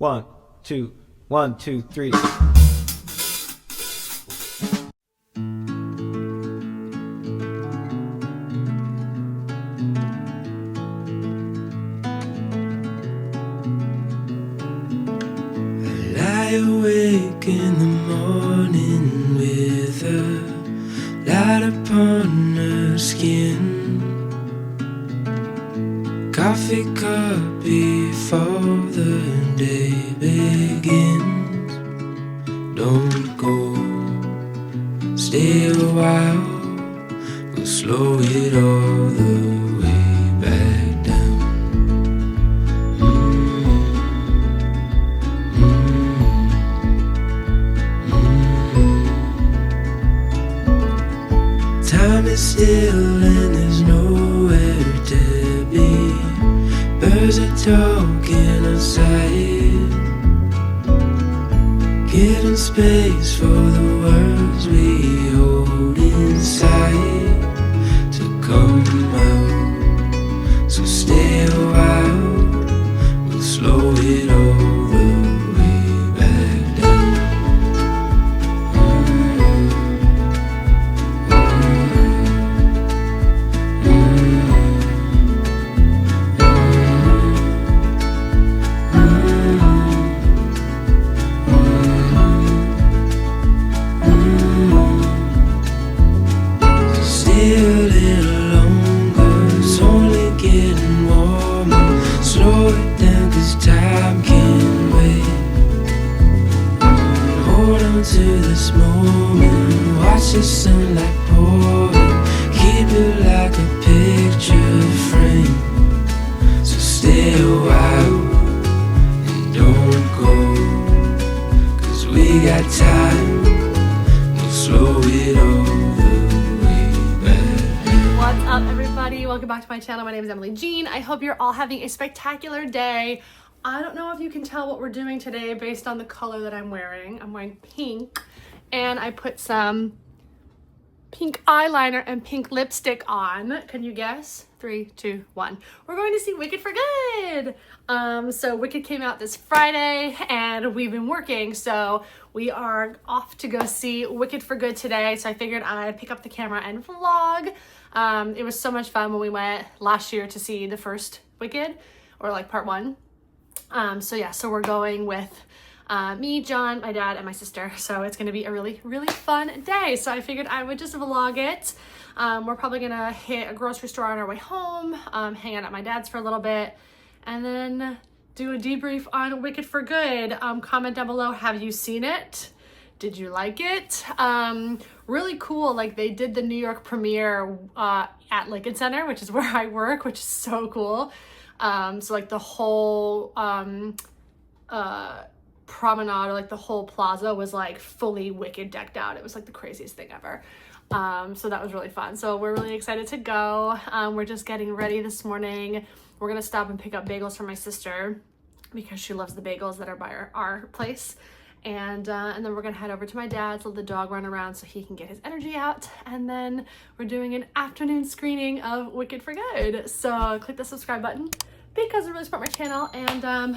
One, two, 1, 2, 3. Lie awake in the morning with a light upon her skin. Coffee cup before the day begins. Don't go, stay a while. We'll slow it all the way back down. Time is still and there's nowhere to be. Birds are talking outside, giving space for the words we hold inside to come out. So stay a while, we'll slow it all the way back down. Stay a little longer, it's only getting warmer. Slow it down 'cause time can't wait. Hold on to this moment, watch the sunlight pouring. Keep it like a picture frame. So stay a while and don't go, 'cause we got time, we'll slow it all the way back. What's up, everybody? Welcome back to my channel. My name is emilyjeanne. I hope you're all having a spectacular day. I don't know if you can tell what we're doing today based on the color that I'm wearing. I'm wearing pink, and I put some pink eyeliner and pink lipstick on. Can you guess? 3, 2, 1. We're going to see Wicked for Good. So Wicked came out this Friday, and we've been working, so we are off to go see Wicked for Good today. So I figured I'd pick up the camera and vlog. It was so much fun when we went last year to see the first Wicked, or like part 1. So yeah, so we're going with me, John, my dad, and my sister. So it's gonna be a really, really fun day. So I figured I would just vlog it. We're probably gonna hit a grocery store on our way home, hang out at my dad's for a little bit, and then do a debrief on Wicked for Good. Comment down below, have you seen it? Did you like it? Really cool, like they did the New York premiere at Lincoln Center, which is where I work, which is so cool. So like the whole promenade, or like the whole plaza was like fully Wicked decked out. It was like the craziest thing ever. So that was really fun. So we're really excited to go. We're just getting ready this morning. We're gonna stop and pick up bagels for my sister because she loves the bagels that are by our place. And then we're gonna head over to my dad's, let the dog run around so he can get his energy out. And then we're doing an afternoon screening of Wicked for Good. So click the subscribe button because it really support my channel. And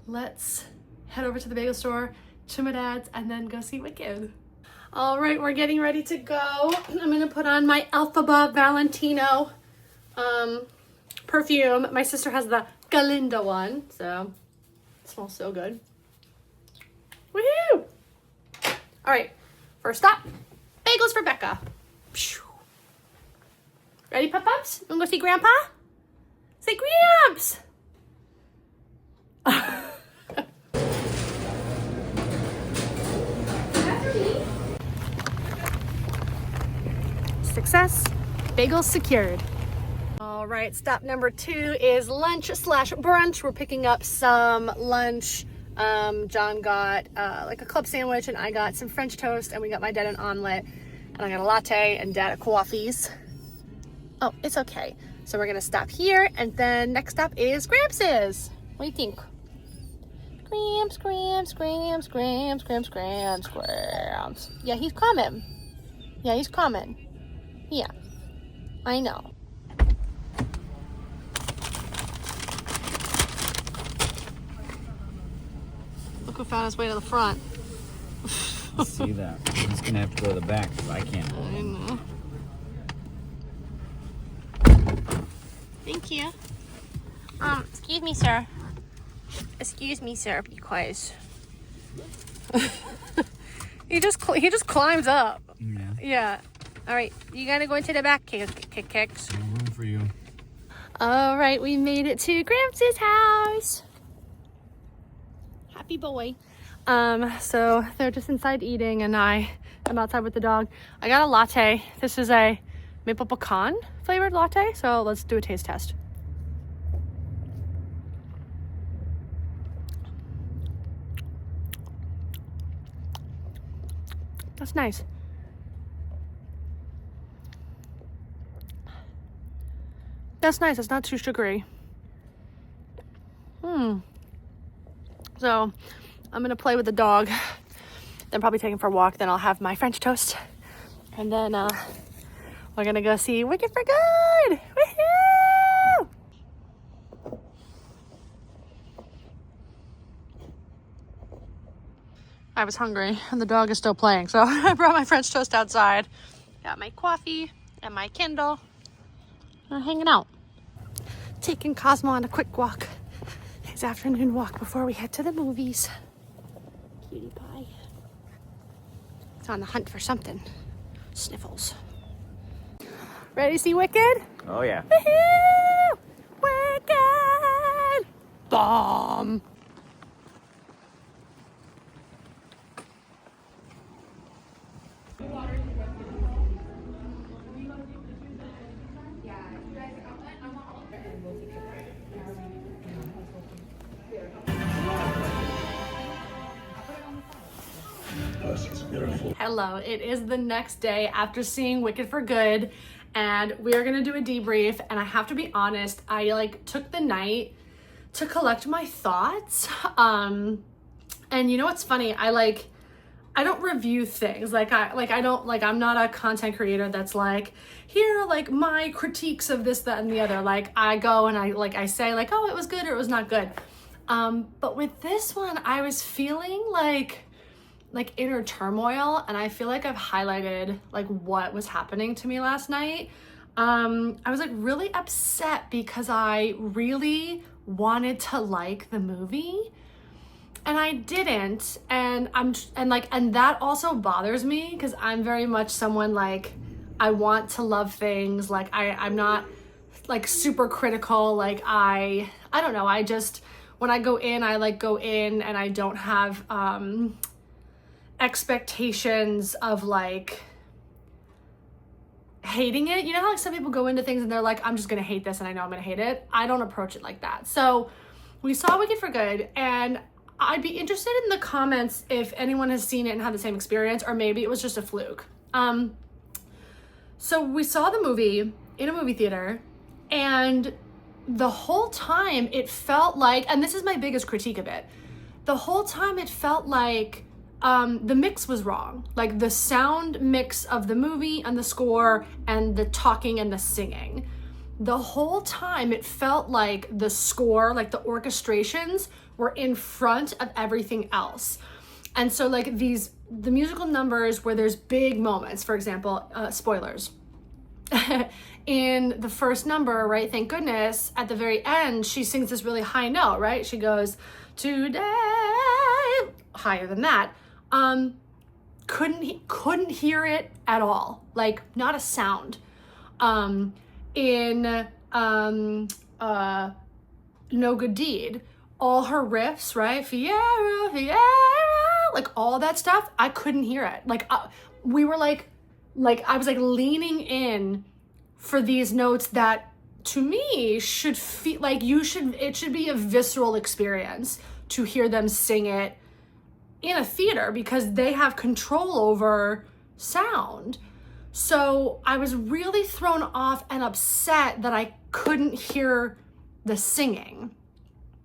let's head over to the bagel store, to my dad's, and then go see Wicked. All right, we're getting ready to go. I'm gonna put on my Elphaba Valentino perfume. My sister has the Galinda one, so it smells so good. Woohoo! All right, first stop, bagels for Becca. Ready, Pup-Pups? You wanna go see Grandpa? Say Gramps! Success, bagels secured. All right, stop number 2 is lunch / brunch. We're picking up some lunch. John got like a club sandwich, and I got some French toast, and we got my dad an omelet, and I got a latte, and dad a coffees. Oh, it's okay. So we're gonna stop here, and then next stop is Gramps'. What do you think? Gramps, Gramps, Gramps, Gramps, Gramps, Gramps, Gramps. Yeah, he's coming. Yeah, he's coming. Yeah, I know. Coco found his way to the front. See that? He's gonna have to go to the back because I can't go. I know. Thank you. Excuse me, sir. Excuse me, sir, because he just climbs up. Yeah. Yeah. All right, you gotta go into the back, kicks. No room for you. All right, we made it to Gramps' house. Happy boy. So they're just inside eating, and I'm outside with the dog. I got a latte. This is a maple pecan flavored latte. So let's do a taste test. That's nice. That's nice. It's not too sugary. So I'm gonna play with the dog, then probably take him for a walk. Then I'll have my French toast, and then we're gonna go see Wicked for Good. Woohoo! I was hungry, and the dog is still playing, so I brought my French toast outside. Got my coffee and my Kindle. We're hanging out. Taking Cosmo on a quick walk. His afternoon walk before we head to the movies. Cutie pie. He's on the hunt for something. Sniffles. Ready to see Wicked? Oh yeah. Woohoo! Wicked! Bomb! Hello, it is the next day after seeing Wicked for Good, and we are gonna do a debrief. And I have to be honest, I took the night to collect my thoughts. And you know what's funny? I don't review things. I'm not a content creator that's here are my critiques of this, that, and the other. I go and I say oh, it was good or it was not good. But with this one, I was feeling like inner turmoil, and I feel like I've highlighted what was happening to me last night. I was really upset because I really wanted to like the movie and I didn't, and that also bothers me because I'm very much someone I want to love things. I'm not super critical. I don't know, I just, when I go in, I go in and I don't have expectations of hating it. You know how some people go into things and they're I'm just gonna hate this and I know I'm gonna hate it? I don't approach it like that. So we saw Wicked for Good, and I'd be interested in the comments if anyone has seen it and had the same experience, or maybe it was just a fluke. So we saw the movie in a movie theater, and the whole time it felt and this is my biggest critique of it, the whole time it felt the mix was wrong. The sound mix of the movie and the score and the talking and the singing. The whole time it felt the score, the orchestrations were in front of everything else. And so the musical numbers where there's big moments, for example, spoilers. In the first number, right, thank goodness, at the very end, she sings this really high note, right? She goes, today, higher than that. Couldn't hear it at all. Not a sound. In No Good Deed, all her riffs, right? Fiera, Fiera, all that stuff, I couldn't hear it. We were I was leaning in for these notes that to me should feel it should be a visceral experience to hear them sing it in a theater because they have control over sound. So I was really thrown off and upset that I couldn't hear the singing.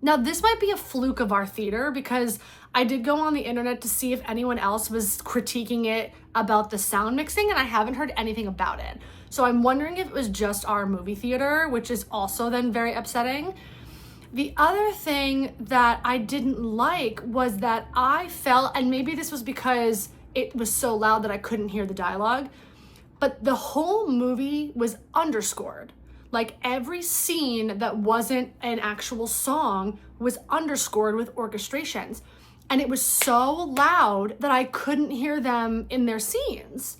Now, this might be a fluke of our theater because I did go on the internet to see if anyone else was critiquing it about the sound mixing, and I haven't heard anything about it. So I'm wondering if it was just our movie theater, which is also then very upsetting. The other thing that I didn't like was that I felt, and maybe this was because it was so loud that I couldn't hear the dialogue, but the whole movie was underscored. Like every scene that wasn't an actual song was underscored with orchestrations. And it was so loud that I couldn't hear them in their scenes.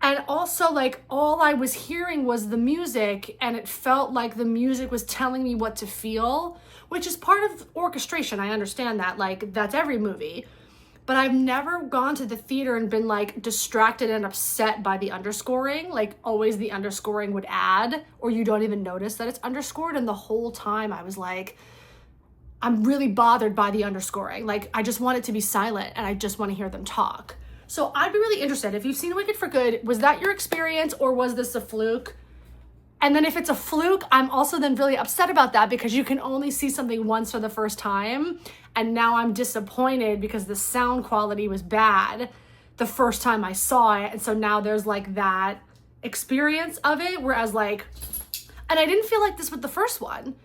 And also, like, all I was hearing was the music, and it felt like the music was telling me what to feel, which is part of orchestration. I understand that. Like, that's every movie. But I've never gone to the theater and been, like, distracted and upset by the underscoring. Like, always the underscoring would add, or you don't even notice that it's underscored. And the whole time I was like, I'm really bothered by the underscoring. Like, I just want it to be silent, and I just want to hear them talk. So I'd be really interested. If you've seen Wicked for Good, was that your experience, or was this a fluke? And then if it's a fluke, I'm also then really upset about that, because you can only see something once for the first time. And now I'm disappointed because the sound quality was bad the first time I saw it. And so now there's like that experience of it. Whereas like, and I didn't feel like this with the first one.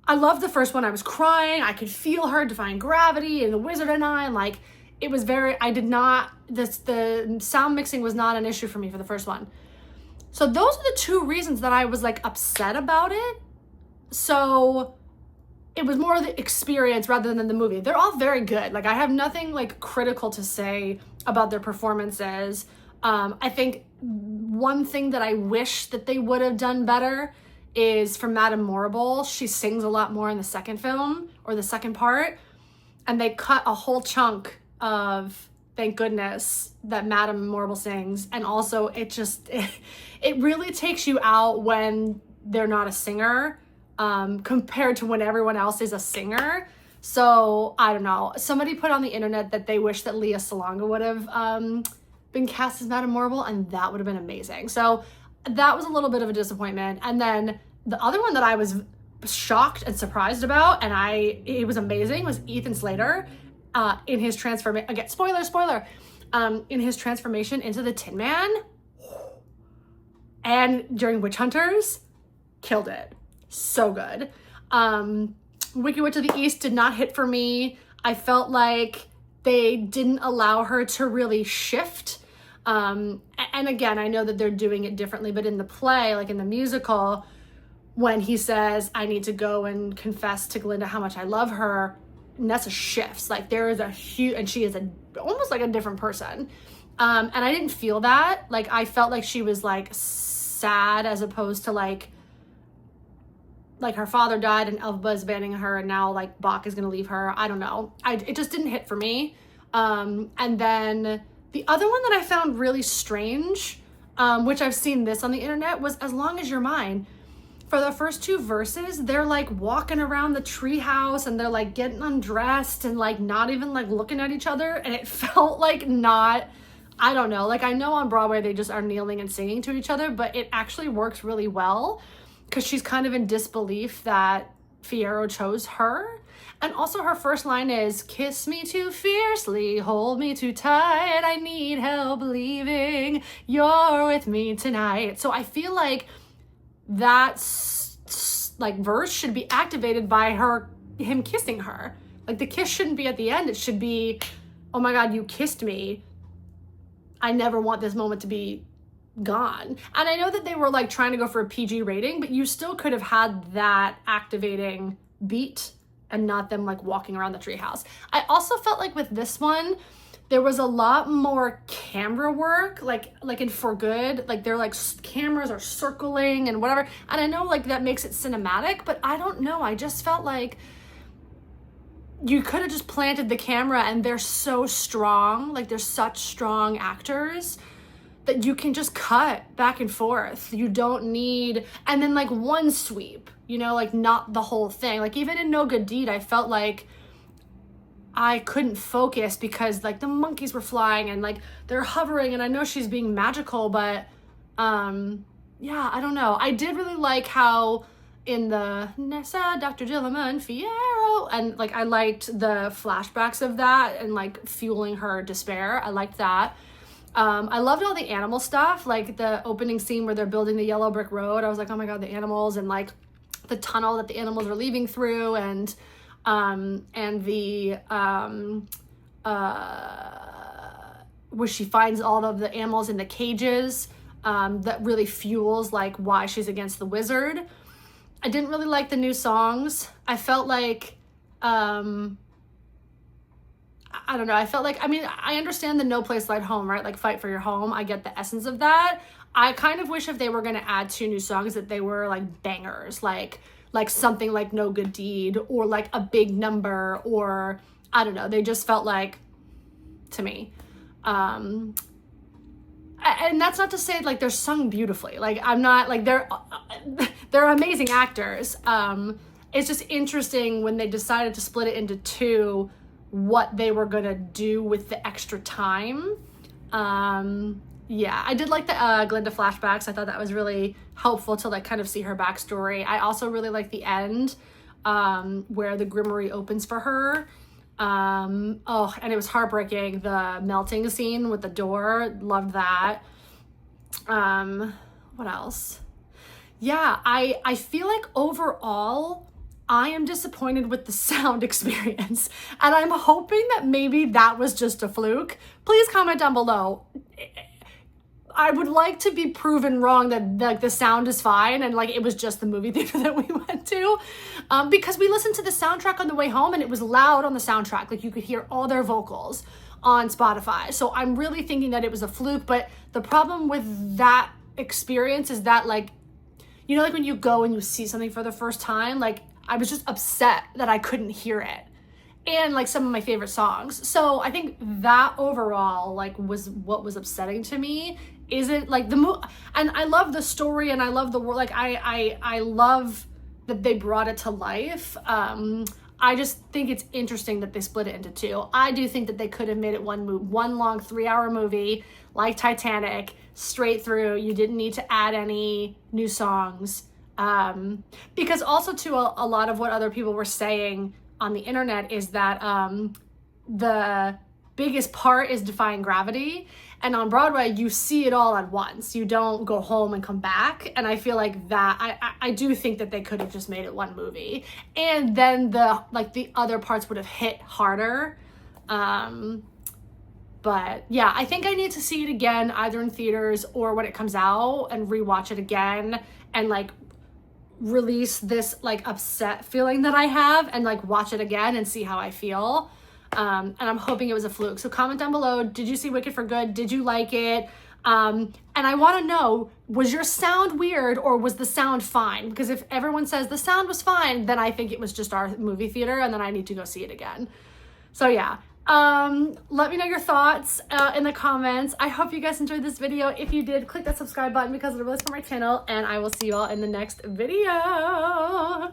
I loved the first one. I was crying. I could feel her defying gravity and the Wizard and I, and like, it was very, the sound mixing was not an issue for me for the first one. So those are the two reasons that I was like upset about it. So it was more the experience rather than the movie. They're all very good. Like, I have nothing like critical to say about their performances. I think one thing that I wish that they would have done better is for Madame Morrible. She sings a lot more in the second film, or the second part, and they cut a whole chunk of Thank Goodness that Madame Morrible sings. And also it really takes you out when they're not a singer, compared to when everyone else is a singer. So I don't know, somebody put on the internet that they wish that Lea Salonga would have been cast as Madame Morrible, and that would have been amazing. So that was a little bit of a disappointment. And then the other one that I was shocked and surprised about, and it was amazing, was Ethan Slater in his transformation. Again, spoiler, in his transformation into the Tin Man, and during Witch Hunters, killed it. So good. Wicked Witch of the East did not hit for me. I felt like they didn't allow her to really shift. And again, I know that they're doing it differently, but in the play, like in the musical, when he says, I need to go and confess to Glinda how much I love her, Nessa shifts. Like, there is a huge, and she is almost like a different person. And I didn't feel that. Like, I felt like she was like sad, as opposed to like her father died and Elphaba is abandoning her, and now like Bach is gonna leave her. I don't know. It just didn't hit for me. And then the other one that I found really strange, which I've seen this on the internet, was As Long As You're Mine. For the first two verses, they're like walking around the treehouse, and they're like getting undressed and like not even like looking at each other. And it felt like not, I don't know, like I know on Broadway they just are kneeling and singing to each other, but it actually works really well because she's kind of in disbelief that Fiyero chose her. And also her first line is, kiss me too fiercely, hold me too tight, I need help believing you're with me tonight. So I feel like that like verse should be activated by him kissing her. Like, the kiss shouldn't be at the end. It should be, oh my God, you kissed me. I never want this moment to be gone. And I know that they were like trying to go for a PG rating, but you still could have had that activating beat and not them like walking around the treehouse. I also felt like with this one, there was a lot more camera work, like in For Good, like they're like cameras are circling and whatever. And I know like that makes it cinematic, but I don't know. I just felt like you could have just planted the camera, and they're so strong. Like, they're such strong actors that you can just cut back and forth. You don't need, and then like one sweep, you know, like not the whole thing. Like even in No Good Deed, I felt like I couldn't focus because like the monkeys were flying and like they're hovering, and I know she's being magical, but yeah, I don't know. I did really like how in the Nessa, Dr. Gilliman, Fiyero, and like I liked the flashbacks of that and like fueling her despair. I liked that. I loved all the animal stuff, like the opening scene where they're building the yellow brick road. I was like, oh my God, the animals, and like the tunnel that the animals are leaving through, and the where she finds all of the animals in the cages, that really fuels like why she's against the wizard. I didn't really like the new songs. I felt like, I don't know. I felt like, I mean, I understand the No Place Like Home, right? Like fight for your home. I get the essence of that. I kind of wish if they were going to add 2 new songs that they were like bangers, like something like No Good Deed or like A Big Number, or I don't know. They just felt like, to me, and that's not to say like they're sung beautifully. Like I'm not like they're amazing actors. It's just interesting when they decided to split it into 2, what they were gonna do with the extra time. Yeah, I did like the Glinda flashbacks. I thought that was really helpful to like kind of see her backstory. I also really like the end, where the Grimoire opens for her. Oh, and it was heartbreaking. The melting scene with the door, loved that. What else? Yeah, I feel like overall, I am disappointed with the sound experience, and I'm hoping that maybe that was just a fluke. Please comment down below. I would like to be proven wrong that like the sound is fine and like it was just the movie theater that we went to, because we listened to the soundtrack on the way home and it was loud on the soundtrack. Like you could hear all their vocals on Spotify. So I'm really thinking that it was a fluke. But the problem with that experience is that, like, you know, like when you go and you see something for the first time, like I was just upset that I couldn't hear it, and like some of my favorite songs. So I think that overall like was what was upsetting to me. Isn't like the and I love the story and I love the world. Like I love that they brought it to life. I just think it's interesting that they split it into 2. I do think that they could have made it one long 3-hour movie like Titanic, straight through. You didn't need to add any new songs, because also too a lot of what other people were saying on the internet is that the biggest part is defying gravity, and on Broadway you see it all at once. You don't go home and come back, and I feel like that I do think that they could have just made it one movie, and then the other parts would have hit harder. But yeah, I think I need to see it again, either in theaters or when it comes out, and rewatch it again and like release this like upset feeling that I have, and like watch it again and see how I feel. And I'm hoping it was a fluke. So comment down below, did you see Wicked for Good? Did you like it? And I want to know, was your sound weird or was the sound fine? Because if everyone says the sound was fine, then I think it was just our movie theater and then I need to go see it again. So yeah, let me know your thoughts in the comments. I hope you guys enjoyed this video. If you did, click that subscribe button because it really supports my channel, and I will see you all in the next video.